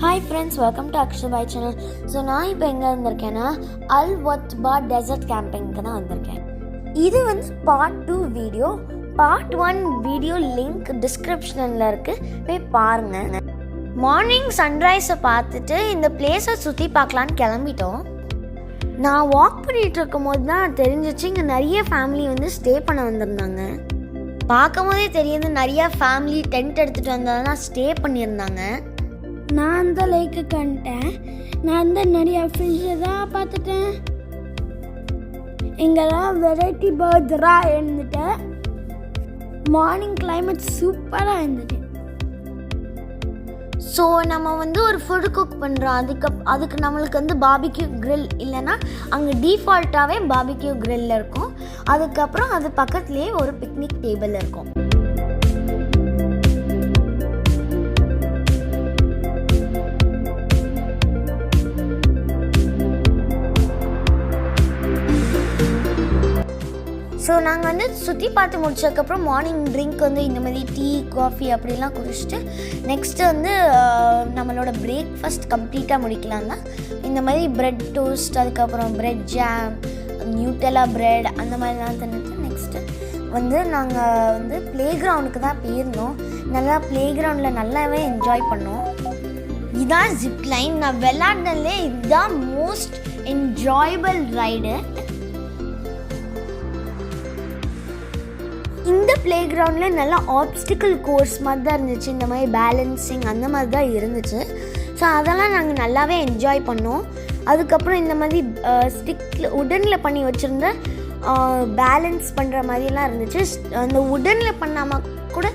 Hi friends, welcome to Akshay channel. So நான் இப்போ எங்கே வந்திருக்கேன்னா Wathba டெசர்ட் கேம்பிங்க்கு தான் வந்திருக்கேன். இது வந்து part 2 video. Part 1 video link டிஸ்கிரிப்ஷனில் இருக்குது, போய் பாருங்கள். மார்னிங் சன்ரைஸை பார்த்துட்டு இந்த பிளேஸை சுற்றி பார்க்கலான்னு கிளம்பிட்டோம். நான் வாக் பண்ணிகிட்டு இருக்கும் போது தான் தெரிஞ்சிச்சு இங்கே நிறைய ஃபேமிலி வந்து ஸ்டே பண்ண வந்திருந்தாங்க. பார்க்கும் போதே தெரியுது நிறையா ஃபேமிலி டென்ட் எடுத்துகிட்டு வந்ததெல்லாம் ஸ்டே பண்ணியிருந்தாங்க. நான் அந்த லேக்குக்கு வந்துட்டேன். நான் அந்த நிறைய ஃபிஷ்ஷை தான் பார்த்துட்டேன். இங்கெல்லாம் வெரைட்டி பேர்ட்ஸாக இருந்துட்டேன். மார்னிங் கிளைமேட் சூப்பராக இருந்துட்டு. ஸோ நம்ம வந்து ஒரு ஃபுட்டு குக் பண்ணுறோம். அதுக்கு நம்மளுக்கு வந்து BBQ grill இல்லைன்னா அங்கே டிஃபால்ட்டாகவே BBQ grill இருக்கும். அதுக்கப்புறம் அது பக்கத்துலேயே ஒரு பிக்னிக் டேபிள் இருக்கும். ஸோ நாங்கள் வந்து சுற்றி பார்த்து முடிச்சதுக்கப்புறம் மார்னிங் ட்ரிங்க் வந்து இந்த மாதிரி டீ காஃபி அப்படிலாம் குடிச்சிட்டு நெக்ஸ்ட்டு வந்து நம்மளோட பிரேக்ஃபாஸ்ட் கம்ப்ளீட்டாக முடிக்கலாம் தான் இந்த மாதிரி ப்ரெட் டோஸ்ட், அதுக்கப்புறம் ப்ரெட் ஜாம், நியூட்டெல்லா ப்ரெட் அந்த மாதிரிலாம் தின்னுட்டு நெக்ஸ்ட்டு வந்து நாங்கள் வந்து ப்ளே கிரவுண்டுக்கு தான் போயிருந்தோம். நல்லா ப்ளே கிரவுண்டில் நல்லாவே என்ஜாய் பண்ணோம். இதுதான் ஜிப்லைன். நான் விளாட்னதுலே இதுதான் மோஸ்ட் என்ஜாயபிள் ரைடு. இந்த ப்ளே கிரவுண்டில் நல்லா ஆப்ஸ்டிக்கல் கோர்ஸ் மாதிரி தான் இருந்துச்சு. இந்த மாதிரி பேலன்சிங் அந்த மாதிரி தான் இருந்துச்சு. ஸோ அதெல்லாம் நாங்கள் நல்லாவே என்ஜாய் பண்ணோம். அதுக்கப்புறம் இந்த மாதிரி ஸ்டிக்கில் உடனில் பண்ணி வச்சுருந்த பேலன்ஸ் பண்ணுற மாதிரிலாம் இருந்துச்சு. அந்த உடனில் பண்ணாமல் கூட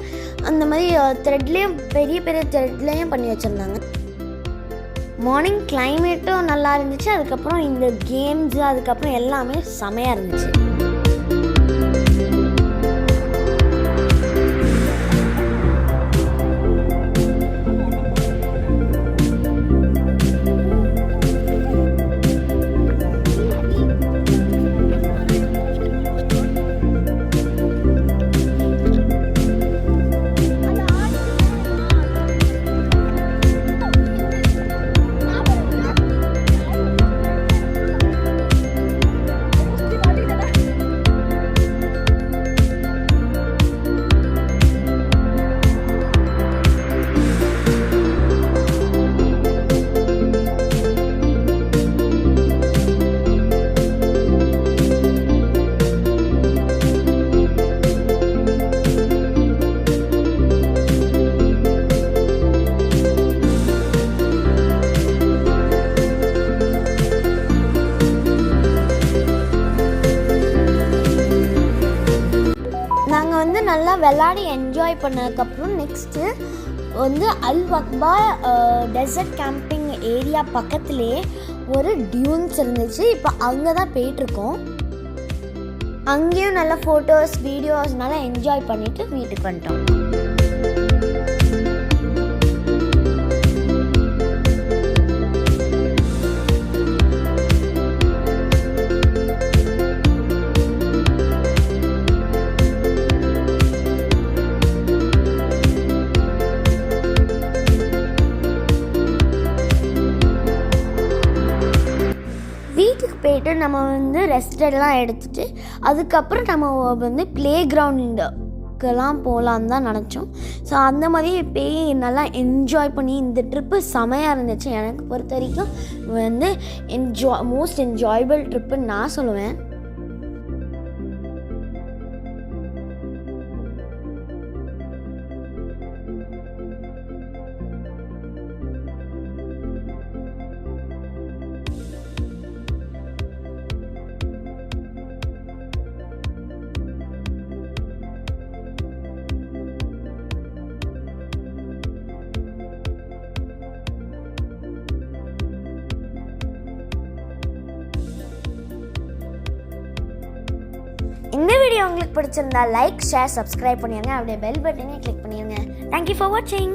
அந்த மாதிரி த்ரெட்லேயும் பெரிய பெரிய த்ரெட்லேயும் பண்ணி வச்சுருந்தாங்க. மார்னிங் கிளைமேட்டும் நல்லா இருந்துச்சு. அதுக்கப்புறம் இந்த கேம்ஸு அதுக்கப்புறம் எல்லாமே செமையாக இருந்துச்சு. நாங்கள் வந்து நல்லா விளையாடி என்ஜாய் பண்ணதுக்கப்புறம் நெக்ஸ்ட்டு வந்து Wathba டெசர்ட் கேம்பிங் ஏரியா பக்கத்துலேயே ஒரு டியூன்ஸ் இருந்துச்சு. இப்போ அங்கே தான் போயிட்டுருக்கோம். அங்கேயும் நல்லா ஃபோட்டோஸ் வீடியோஸ் நல்லா என்ஜாய் பண்ணிவிட்டு வீட்டுக்கு வந்துட்டோம். போயிட்டு நம்ம வந்து ரெஸ்டெல்லாம் எடுத்துகிட்டு அதுக்கப்புறம் நம்ம வந்து ப்ளே கிரவுண்டுக்கெல்லாம் போகலான்னு தான் நினச்சோம். ஸோ அந்த மாதிரி போய் நல்லா என்ஜாய் பண்ணி இந்த ட்ரிப்பு செமையாக இருந்துச்சு. எனக்கு பொறுத்த வரைக்கும் வந்து மோஸ்ட் என்ஜாயபிள் ட்ரிப்புன்னு நான் சொல்லுவேன். இந்த வீடியோ உங்களுக்கு பிடிச்சிருந்தா லைக், ஷேர், சப்ஸ்கிரைப் பண்ணிடுங்க. அப்படியே பெல் பட்டனையும் கிளிக் பண்ணிடுங்க. தேங்க்யூ ஃபார் வாட்சிங்.